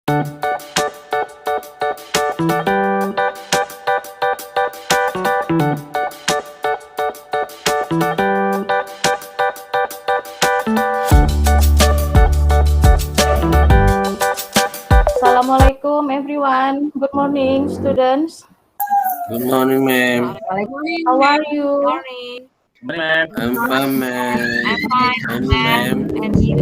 Assalamualaikum everyone. Good morning, students. Good morning, ma'am. How are you? Morning. I'm fine, ma'am. I'm fine, And ma'am. ma'am. And you?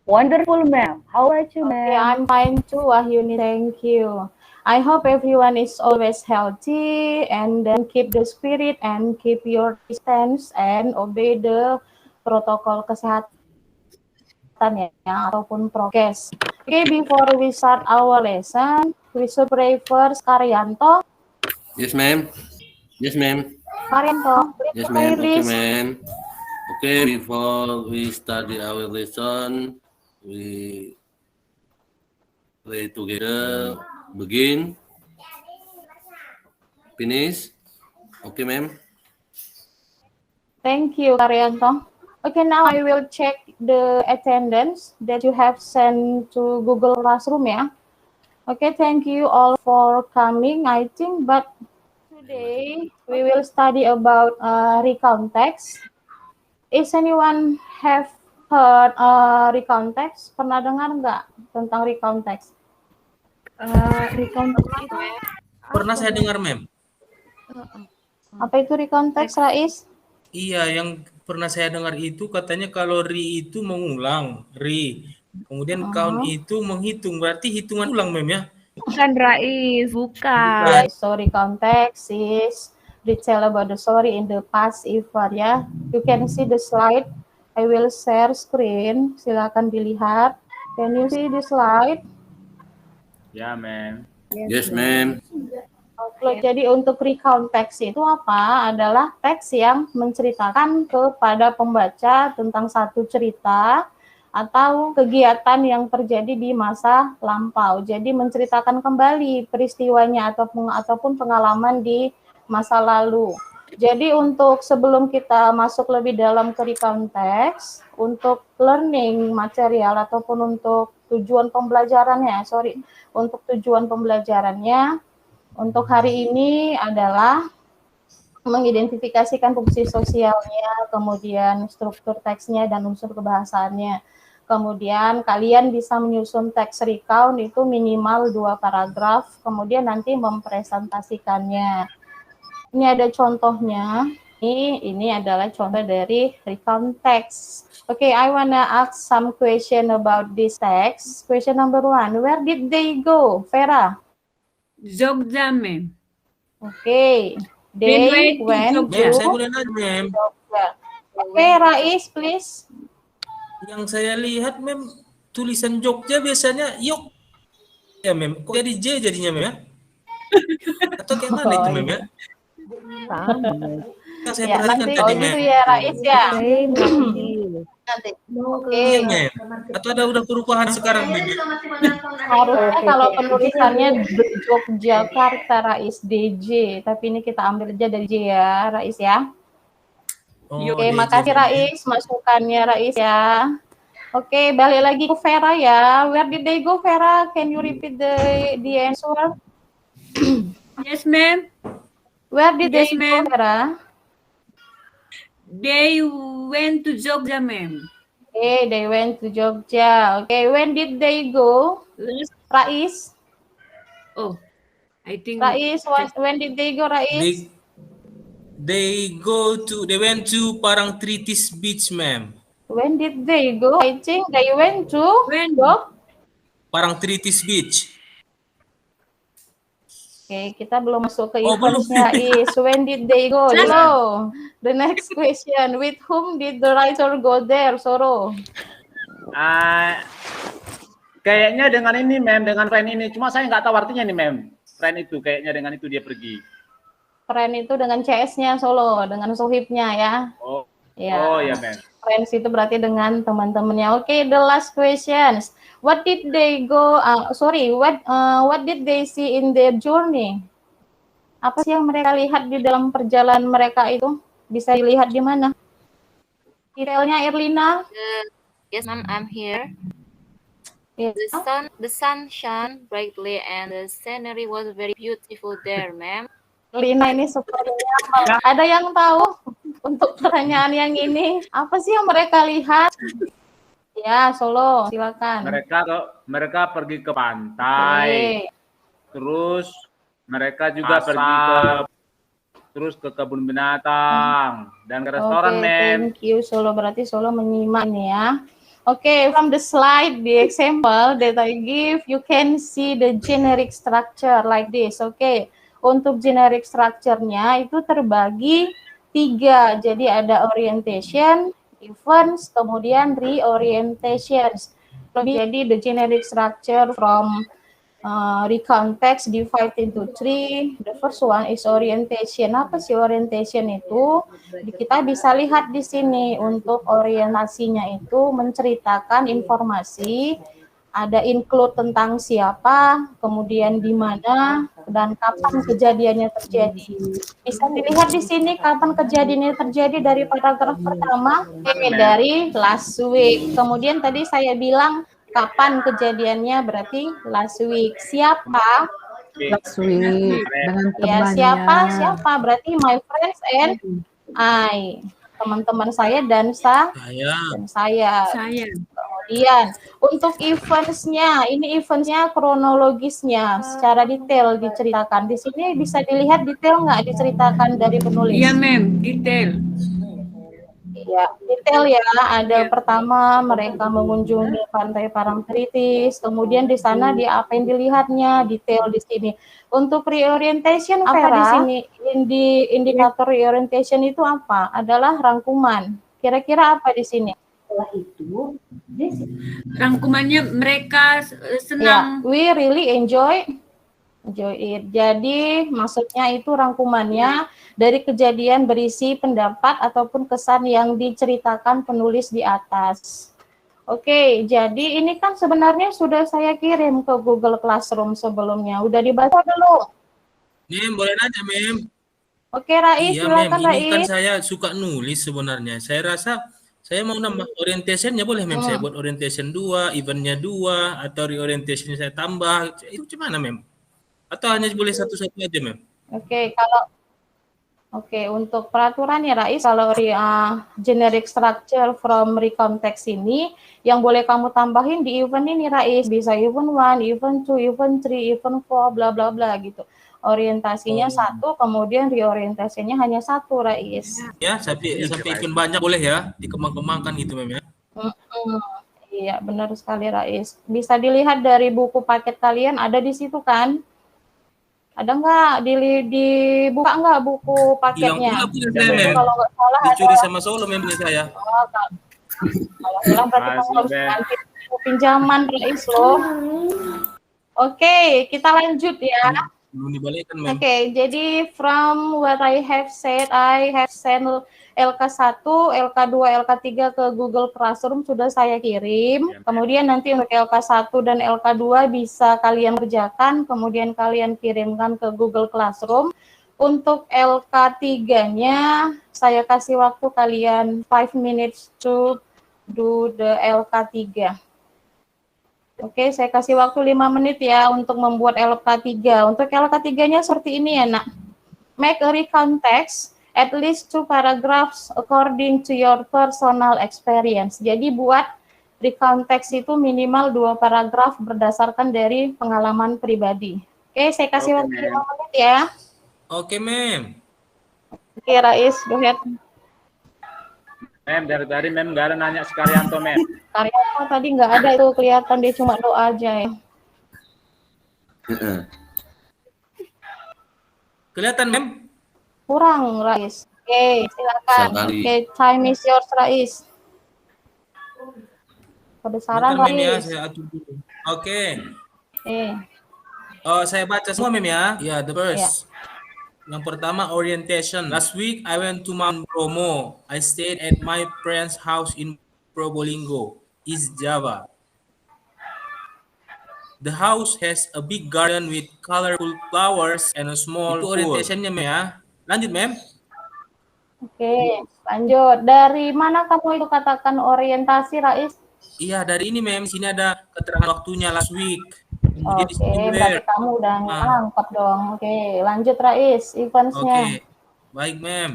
Wonderful, ma'am. How about you, ma'am? Okay, I'm fine too, Wahyuni. Thank you. I hope everyone is always healthy and then keep the spirit and keep your distance and obey the protokol kesehatan ya ataupun prokes. Okay, before we start our lesson, we should pray first. Karyanto. Yes, ma'am. Yes, ma'am. Karyanto, Yes, pray, ma'am. Okay, please. ma'am. Okay, before we study our lesson, we pray together. Begin. Finish. Okay, ma'am. Thank you, Karyanto. Okay, now I will check the attendance that you have sent to Google Classroom ya. Okay, thank you all for coming, I think, but today we will study about recount text. Is anyone have heard recount text? Pernah dengar nggak tentang recount text? Recount itu Pernah saya dengar, ma'am. Apa itu recount text, Rais? Iya, yang pernah saya dengar itu katanya kalau itu mengulang, kemudian count itu menghitung, berarti hitungan ulang, ma'am ya? bukan Rais, bukan. Yeah, so recount text is detail about the story in the past event ya. You can see the slide. I will share screen. Silakan dilihat. Can you see the slide? Ya, ma'am. Yes, ma'am. Oke, jadi untuk recount text itu apa? Adalah teks yang menceritakan kepada pembaca tentang satu cerita atau kegiatan yang terjadi di masa lampau. Jadi menceritakan kembali peristiwanya ataupun pengalaman di masa lalu. Jadi untuk sebelum kita masuk lebih dalam ke recount text, untuk learning material ataupun untuk tujuan pembelajarannya, untuk hari ini adalah mengidentifikasikan fungsi sosialnya, kemudian struktur teksnya dan unsur kebahasaannya. Kemudian kalian bisa menyusun teks recount itu minimal 2 paragraf, kemudian nanti mempresentasikannya. Ini ada contohnya. Ini adalah contoh dari recount text. Okay, I wanna ask some question about this text. Question number 1, where did they go? Vera? Jogja, ma'am. Okay, they went Ma'am, to saya boleh nanya, ma'am. Jogja. Okay, Rais, please. Yang saya lihat, ma'am, tulisan Jogja biasanya yok. Ya, ma'am. Kok jadi J jadinya, ma'am ya? Atau kayak mana itu, ma'am ya? Yang saya Ya, perhatikan nanti tadi, gitu ma'am. ya, Rais ya. Nanti. Iya, Oke. ma'am. Atau ada udah perubahan sekarang, ma'am ya? Harusnya kalau penulisannya Yogyakarta Rais DJ, tapi ini kita ambil aja dari J ya, Rais ya. Oh, Oke, DJ, makasih ma'am. Rais, masukannya Rais ya. Oke, balik lagi ke Vera ya. Where did they go, Vera? Can you repeat the answer? Yes, ma'am. Where did Yes, they go, ma'am. Vera? They went to Jogja, ma'am. Okay, they went to Jogja. Okay, when did they go? Rais? Oh, I think Rais, when did they go, Rais? They went to Parangtritis Beach, ma'am. When did they go? I think they went to When? Parangtritis Beach. Oke, kita belum masuk ke Oh, eventnya. When did they go? Hello. The next question. With whom did the writer go there, Soro? Kayaknya dengan ini, ma'am, dengan friend ini. Cuma saya nggak tahu artinya nih, ma'am. Friend itu, kayaknya dengan itu dia pergi. Friend itu dengan CS-nya Solo, dengan sohibnya ya. Oh, Ya. oh ya, ma'am. Friends itu berarti dengan teman-temannya. Oke, the last questions. What did they go? What did they see in their journey? Apa sih yang mereka lihat di dalam perjalanan mereka itu? Bisa dilihat di mana? Detailnya, Irlina? Yes, ma'am, I'm here. Ya. The sun shone brightly and the scenery was very beautiful there, ma'am. Lina ini sepertinya ada yang tahu untuk pertanyaan yang ini apa sih yang mereka lihat? Ya, Solo, silakan. Mereka pergi ke pantai, Oke. terus mereka juga terus ke kebun binatang dan ke restoran, ma'am. Thank you Solo. Berarti Solo menyimak nih ya. Oke, from the slide, the example that I give, you can see the generic structure like this. Oke, untuk generic structure-nya itu terbagi 3. Jadi ada orientation, events, kemudian reorientations. Jadi the generic structure from recount text divide into 3. The first one is orientation. Apa sih orientation itu? Kita bisa lihat di sini untuk orientasinya itu menceritakan informasi, ada include tentang siapa, kemudian di mana, dan kapan kejadiannya terjadi. Bisa dilihat di sini kapan kejadiannya terjadi dari paragraf pertama, dari last week. Kemudian tadi saya bilang kapan kejadiannya berarti last week. Siapa? Last week dengan Ya, temannya. siapa? Berarti my friends and I. Teman-teman saya dan saya. Saya. Kemudian untuk eventsnya, ini eventsnya kronologisnya secara detail diceritakan. Di sini bisa dilihat detail nggak diceritakan dari penulis? Iya, ma'am. Detail. Ya, detail ya. Ada pertama mereka mengunjungi pantai Parangtritis, kemudian di sana apa yang dilihatnya, detail di sini. Untuk reorientation apa di sini? Indikator reorientation itu apa? Adalah rangkuman. Kira-kira apa di sini? Setelah itu, Rangkumannya mereka ya, senang. we really enjoy it. Jadi maksudnya itu rangkumannya dari kejadian berisi pendapat ataupun kesan yang diceritakan penulis di atas. Oke, jadi ini kan sebenarnya sudah saya kirim ke Google Classroom sebelumnya. Udah dibaca belum? Mem, boleh nanya, Mem? Oke, Rais, Iya, silakan Mem. Ini kan Rais. saya suka nulis sebenarnya. Saya rasa saya mau nambah orientation-nya boleh, Mem. Saya buat orientation 2, event-nya 2, atau reorientation saya tambah. Itu gimana, Mem? Atau hanya boleh satu-satu aja, Mem? Oke, untuk peraturannya Rais, kalau generic structure from recount text ini, yang boleh kamu tambahin di event ini Rais, bisa event 1, event 2, event 3, event 4, bla bla bla gitu. Orientasinya 1, kemudian reorientasinya hanya 1 Rais. Ya, sampai event banyak boleh ya, dikembang-kembangkan gitu, Mem ya. Iya, benar sekali Rais. Bisa dilihat dari buku paket kalian, ada di situ kan? Ada nggak dibuka nggak buku paketnya? Kalau nggak salah dicuri ada. sama Solo memang saya. Kalau hilang berarti kamu harus ganti buku pinjaman Rais loh. Oke, kita lanjut ya. Belum dibalikan, Mem. Oke, jadi from what I have said, I have sent LK1, LK2, LK3 ke Google Classroom sudah saya kirim. Kemudian nanti untuk LK1 dan LK2 bisa kalian kerjakan, kemudian kalian kirimkan ke Google Classroom. Untuk LK3-nya, saya kasih waktu kalian 5 minutes to do the LK3. Oke, saya kasih waktu 5 menit ya untuk membuat LK3. Untuk LK3-nya seperti ini ya, Nak. Make a recount text at least 2 paragraphs according to your personal experience. Jadi buat recount text itu minimal 2 paragraf berdasarkan dari pengalaman pribadi. Oke, saya kasih waktu 5 menit ya. Oke, Mem. Oke, Rais, go ahead. Mem, dari tadi Mem nggak ada nanya si Karyanto, Mem. Karyanto tadi nggak ada itu, kelihatan dia cuma doa aja ya. Kelihatan, Mem? Kurang, Rais. Oke, silakan. Oke, time is yours, Rais. Kebesaran, Bentar, Mem ya, Rais. saya atur dulu. Oke. Oh, saya baca semua, Mem ya. Ya, the first. Yang pertama, orientation. Last week, I went to Mount Bromo. I stayed at my friend's house in Probolinggo, East Java. The house has a big garden with colorful flowers and a small pool. Itu orientationnya, Mem ya. Lanjut, Mem. Oke, lanjut. Dari mana kamu itu katakan orientasi, Rais? Iya, dari ini mem, sini ada keterangan waktunya last week. Kemudian di Oke, sini berarti where. kamu udah Ah. nangkep dong. Oke, lanjut Rais, eventsnya. Oke, baik mem.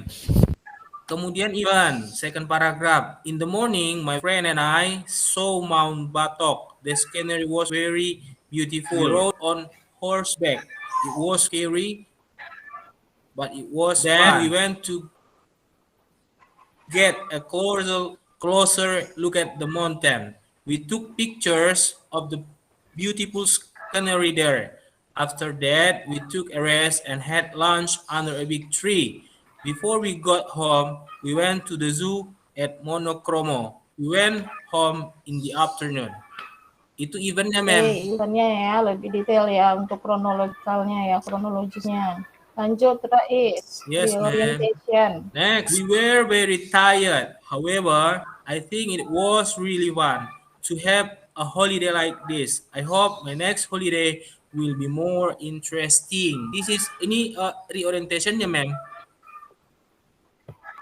Kemudian Ivan, second paragraph. In the morning, my friend and I saw Mount Batok. The scenery was very beautiful. We rode on horseback. It was scary, but it was fun. We went to get a closer look at the mountain. We took pictures of the beautiful scenery there. After that, we took a rest and had lunch under a big tree. Before we got home, we went to the zoo at Monokromo. We went home in the afternoon. Itu eventnya, Oke, mem. eventnya ya, lebih detail ya untuk kronologisnya. Lanjut Rais, Yes, di ma'am. orientation. Next, we were very tired. However, I think it was really fun to have a holiday like this. I hope my next holiday will be more interesting. Ini reorientationnya, ma'am.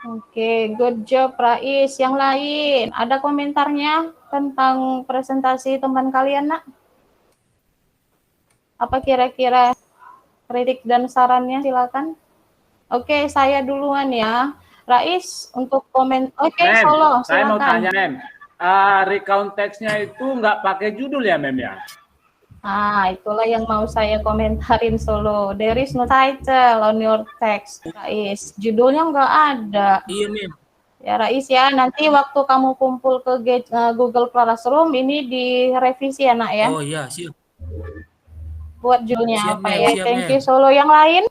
Oke, good job Rais. Yang lain, ada komentarnya tentang presentasi teman kalian, Nak? Apa kira-kira kritik dan sarannya? Silakan. Oke, saya duluan ya. Rais, untuk komen. Oke, Mem, Solo, saya mau silakan. tanya, Mem. Recount text-nya itu nggak pakai judul ya, Mem ya? Ah, itulah yang mau saya komentarin Solo. There is no title on your text, Rais. Judulnya nggak ada. Iya, ma'am. Ya, Rais ya. Nanti waktu kamu kumpul ke Google Classroom, ini direvisi ya, Nak ya. Oh iya, siap. Buat judulnya Siap, apa ma'am, ya. siap, Thank ma'am. you Solo. Yang lain?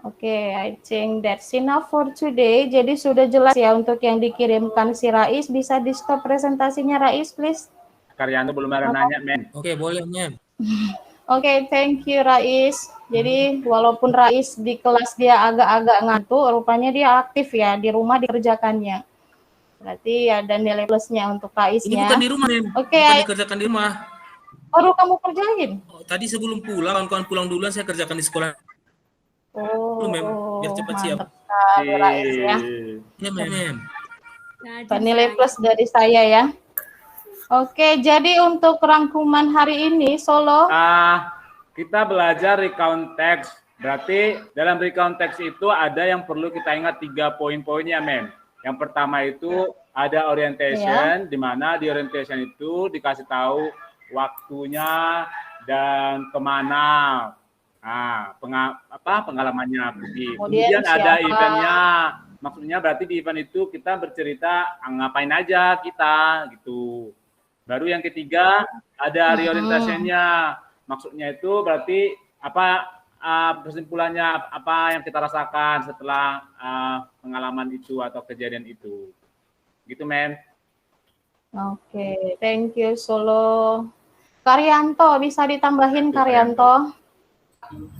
Oke, I think that's enough for today. Jadi sudah jelas ya untuk yang dikirimkan si Rais. Bisa di stop presentasinya Rais, please. Karyanto belum ada nanya, Mem. Oke, boleh, ma'am. Oke, thank you Rais. Jadi walaupun Rais di kelas dia agak-agak ngantuk, rupanya dia aktif ya di rumah dikerjakannya. Berarti ada nilai plusnya untuk Ini Raisnya. bukan di rumah, ma'am. Oke, Bukan dikerjakan di rumah. baru kamu kerjain. Oh, tadi sebelum pulang, kawan-kawan pulang duluan, saya kerjakan di sekolah. Oh, Mem, biar cepat siap. mantap sekali Rais ya. Iya, ma'am. Dapat nilai plus dari saya ya. Oke, jadi untuk rangkuman hari ini Solo. Kita belajar recount text. Berarti dalam recount text itu ada yang perlu kita ingat 3 poin-poinnya, Mem. Yang pertama itu ada orientation, di mana di orientation itu dikasih tahu waktunya dan kemana. Pengalamannya pergi. Kemudian ada eventnya. Maksudnya berarti di event itu kita bercerita ngapain aja kita gitu. Baru yang ketiga ada reorientationnya. Maksudnya itu berarti apa kesimpulannya apa yang kita rasakan setelah pengalaman itu atau kejadian itu. Gitu, Mem. Oke, thank you Solo. Karyanto, bisa ditambahin Karyanto?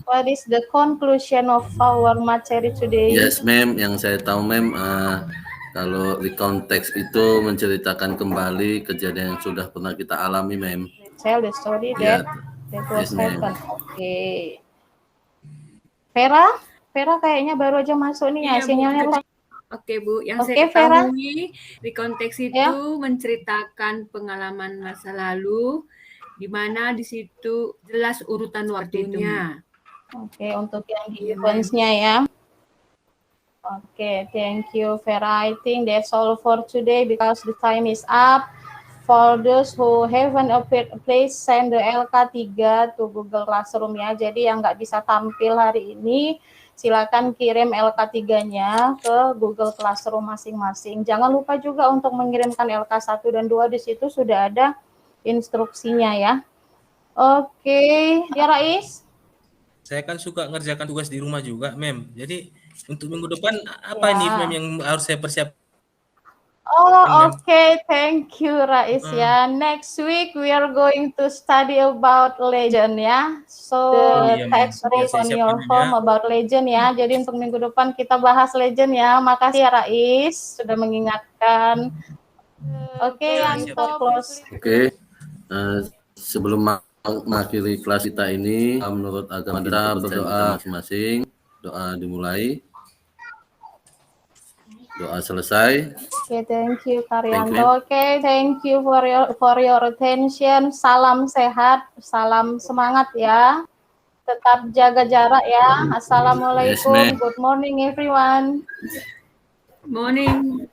What is the conclusion of our materi today? Yes, ma'am. Yang saya tahu, ma'am, kalau recount text itu menceritakan kembali kejadian yang sudah pernah kita alami, ma'am. Tell the story Ya, that was yes, ma'am. happened. Oke. Vera kayaknya baru aja masuk nih ya, Iya, Bu. sinyalnya rusak. Oke Bu, yang Oke, saya Vera. ketahui di konteks itu Ya. menceritakan pengalaman masa lalu, di mana di situ jelas urutan waktunya. Oke, untuk yang di Iya, events-nya ya. Oke, thank you Vera. I think that's all for today because the time is up. For those who haven't appeared, please send the LK3 to Google Classroom ya. Jadi yang nggak bisa tampil hari ini, silakan kirim LK3-nya ke Google Classroom masing-masing. Jangan lupa juga untuk mengirimkan LK1 dan 2, di situ sudah ada instruksinya ya. Oke, ya Rais. Saya kan suka ngerjakan tugas di rumah juga, Mem. Jadi untuk minggu depan apa Ya. nih, Mem, yang harus saya persiapkan? Oh, okay. Thank you, Rais. Ya, next week we are going to study about legend ya. So iya, text Ma'am. read Saya on siapkan your ini, home ya. about legend ya. Jadi untuk minggu depan kita bahas legend ya. Makasih ya Rais sudah mengingatkan. Oke, Yanto close. Oke, sebelum mengakhiri kelas kita ini, menurut agama kita berdoa masing-masing. Doa dimulai. Doa selesai. Oke, thank you Karyanto. Thank you. Oke, thank you for your attention. Salam sehat, salam semangat ya. Tetap jaga jarak ya. Assalamualaikum. Yes, ma'am. Good morning everyone. Morning.